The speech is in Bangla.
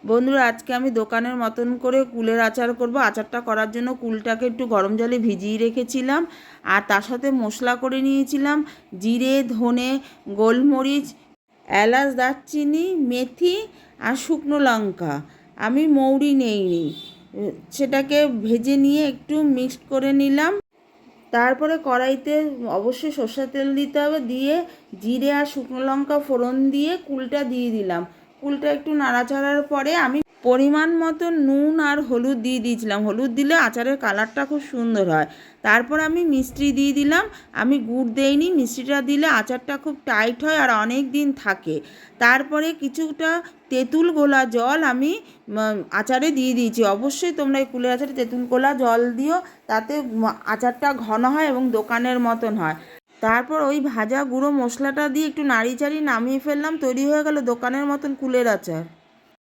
বন্ধুরা, আজকে আমি দোকানের মতন করে কুলের আচার করব। আচারটা করার জন্য কুলটাকে একটু গরম জলে ভিজিয়ে রেখেছিলাম, আর তার সাথে মশলা করে নিয়েছিলাম জিরে, ধনে, গোলমরিচ, এলাচ, দারচিনি, মেথি আর শুকনো লঙ্কা। আমি মৌরি নেইনি। সেটাকে ভেজে নিয়ে একটু মিক্সড করে নিলাম। তারপরে কড়াইতে অবশ্যই সর্ষের তেল দিতে হবে, দিয়ে জিরে আর শুকনো লঙ্কা ফোড়ন দিয়ে কুলটা দিয়ে দিলাম। কুলটা একটু নাড়াচাড়ার পরে আমি পরিমাণ মতো নুন আর হলুদ দিয়ে দিয়েছিলাম। হলুদ দিলে আচারের কালারটা খুব সুন্দর হয়। তারপর আমি মিষ্টি দিয়ে দিলাম। আমি গুড় দেইনি, মিষ্টিটা দিলে আচারটা খুব টাইট হয় আর অনেক দিন থাকে। তারপরে কিছুটা তেঁতুল গোলা জল আমি আচারে দিয়ে দিয়েছি। অবশ্যই তোমরা এই কুলের আচারে তেঁতুল গোলা জল দিও, তাতে আচারটা ঘন হয় এবং দোকানের মতন হয়। তারপর ওই ভাজা গুঁড়ো মশলাটা দিয়ে একটু নাড়িয়ে চাড়িয়ে নামিয়ে ফেললাম। তৈরি হয়ে গেল দোকানের মতন কুলের আচার।